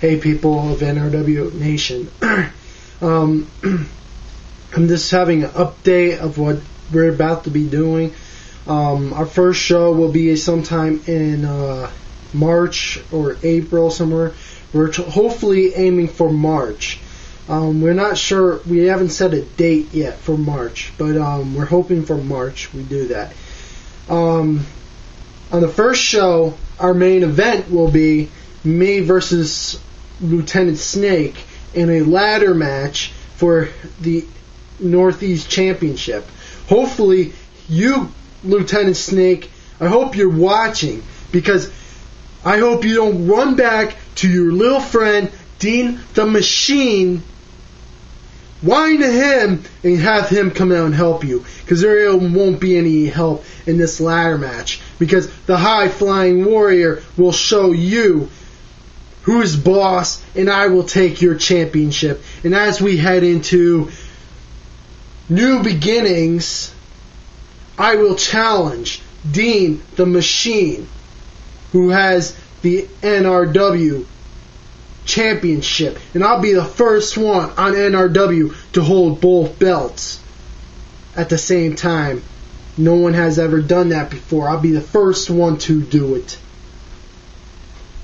Hey people of NRW Nation. I'm just having an update of what we're about to be doing. Our first show will be sometime in March or April somewhere. We're hopefully aiming for March. We're not sure. We haven't set a date yet for March, but we're hoping for March we do that. On the first show, our main event will be me versus Lieutenant Snake in a ladder match for the Northeast Championship. Hopefully, you, Lieutenant Snake, I hope you're watching, because I hope you don't run back to your little friend, Dean the Machine, whine to him, and have him come out and help you, because there won't be any help in this ladder match, because the High Flying Warrior will show you who's boss, and I will take your championship. And as we head into new beginnings, I will challenge Dean the Machine, who has the NRW championship, and I'll be the first one on NRW to hold both belts at the same time. No one has ever done that before. I'll be the first one to do it.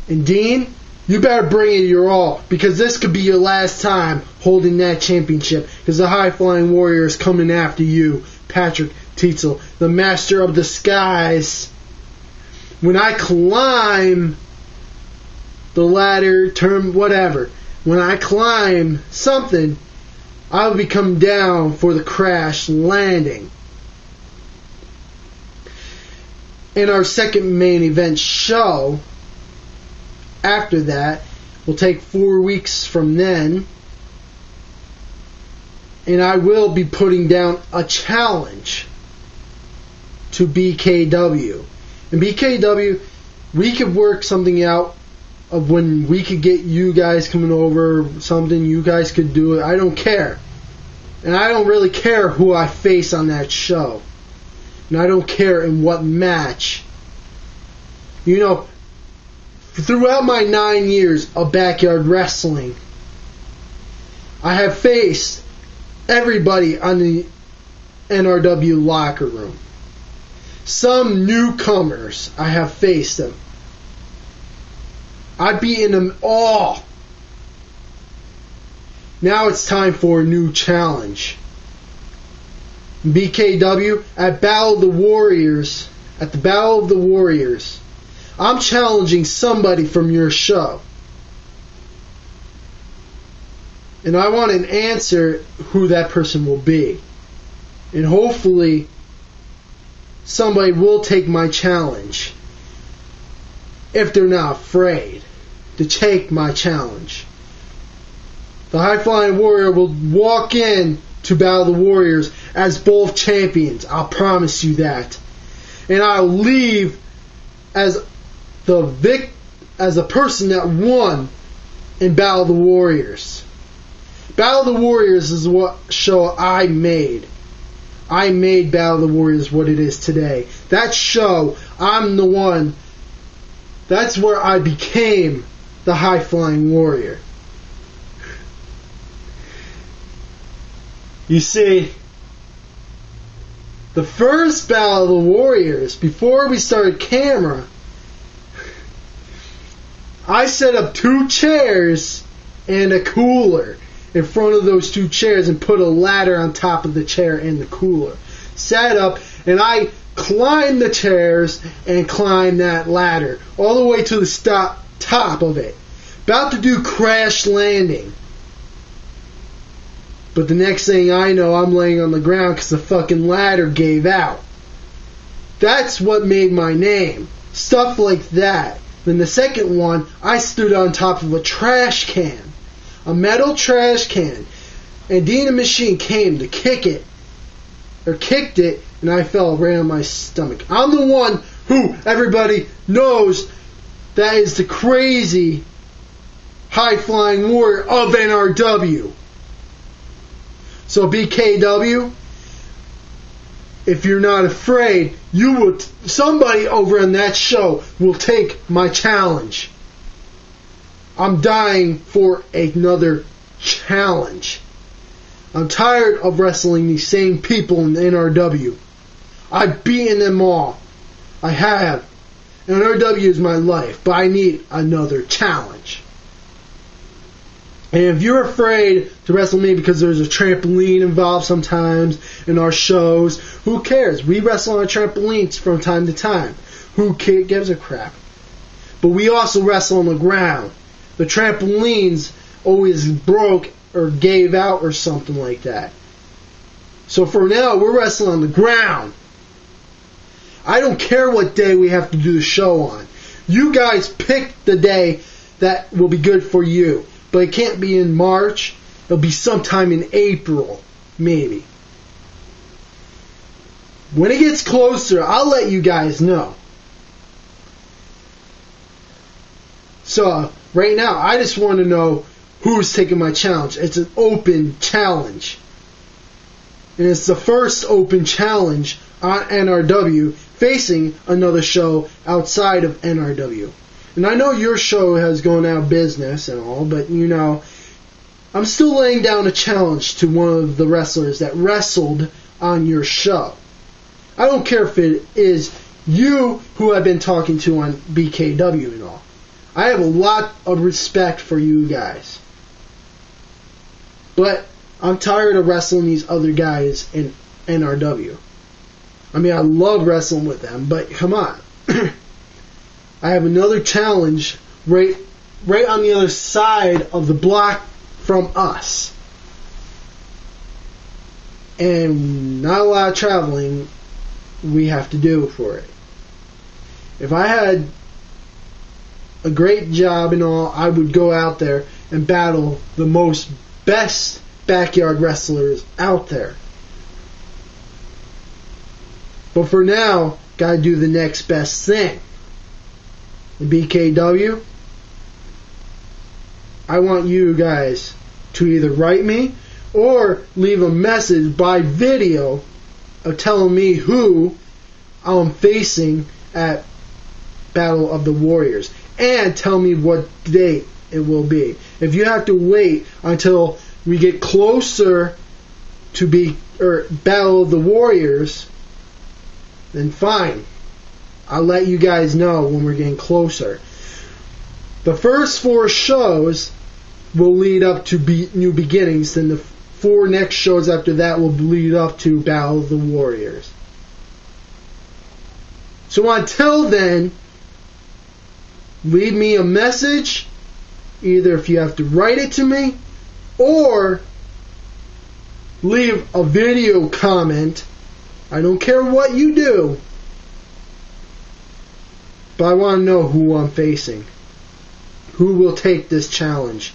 And Dean, you better bring it your all, because this could be your last time holding that championship, because the High Flying Warrior is coming after you, Patrick Teetsls, the Master of the Skies. When I climb the ladder, term, whatever, when I climb something, I'll be coming down for the crash landing. In our second main event show, after that, will take 4 weeks from then, and I will be putting down a challenge to BKW. And BKW, we could work something out of when we could get you guys coming over, something you guys could do it. I don't care. And I don't really care who I face on that show. And I don't care in what match. You know, throughout my 9 years of backyard wrestling, I have faced everybody on the NRW locker room. Some newcomers, I have faced them. I've beaten them all. Now it's time for a new challenge. BKW, at Battle of the Warriors, at the Battle of the Warriors, I'm challenging somebody from your show. And I want an answer who that person will be. And hopefully somebody will take my challenge, if they're not afraid to take my challenge. The High Flying Warrior will walk in to Battle of the Warriors as both champions. I'll promise you that. And I'll leave as a person that won in Battle of the Warriors. Battle of the Warriors is what show I made. I made Battle of the Warriors what it is today. That show, I'm the one. That's where I became the High Flying Warrior. You see, the first Battle of the Warriors, before we started camera, I set up 2 chairs and a cooler in front of those 2 chairs and put a ladder on top of the chair and the cooler. Sat up, and I climbed the chairs and climbed that ladder all the way to the top of it. About to do crash landing. But the next thing I know, I'm laying on the ground because the fucking ladder gave out. That's what made my name. Stuff like that. Then the second one, I stood on top of a trash can. A metal trash can. And Dean the Machine came to kicked it, and I fell right on my stomach. I'm the one who everybody knows that is the crazy High Flying Warrior of NRW. So BKW, if you're not afraid, somebody over on that show will take my challenge. I'm dying for another challenge. I'm tired of wrestling these same people in the NRW. I've beaten them all. I have. NRW is my life, but I need another challenge. And if you're afraid to wrestle me because there's a trampoline involved sometimes in our shows, who cares? We wrestle on trampolines from time to time. Who gives a crap? But we also wrestle on the ground. The trampolines always broke or gave out or something like that. So for now, we're wrestling on the ground. I don't care what day we have to do the show on. You guys pick the day that will be good for you. But it can't be in March. It'll be sometime in April, maybe. When it gets closer, I'll let you guys know. So, right now, I just want to know who's taking my challenge. It's an open challenge. And it's the first open challenge on NRW facing another show outside of NRW. And I know your show has gone out of business and all, but you know, I'm still laying down a challenge to one of the wrestlers that wrestled on your show. I don't care if it is you who I've been talking to on BKW and all. I have a lot of respect for you guys. But I'm tired of wrestling these other guys in NRW. I mean, I love wrestling with them, but come on. I have another challenge right on the other side of the block from us. And not a lot of traveling we have to do for it. If I had a great job and all, I would go out there and battle the best backyard wrestlers out there. But for now, gotta do the next best thing. In BKW, I want you guys to either write me or leave a message by video of telling me who I'm facing at Battle of the Warriors. And tell me what date it will be. If you have to wait until we get closer to Battle of the Warriors, then fine. I'll let you guys know when we're getting closer. The first 4 shows will lead up to New Beginnings, then the 4 next shows after that will lead up to Battle of the Warriors. So until then, leave me a message, either if you have to write it to me, or leave a video comment. I don't care what you do, but I want to know who I'm facing. Who will take this challenge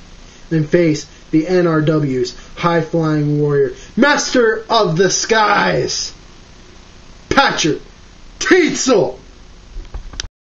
and face the NRW's high-flying warrior, Master of the Skies, Patrick Teetsls.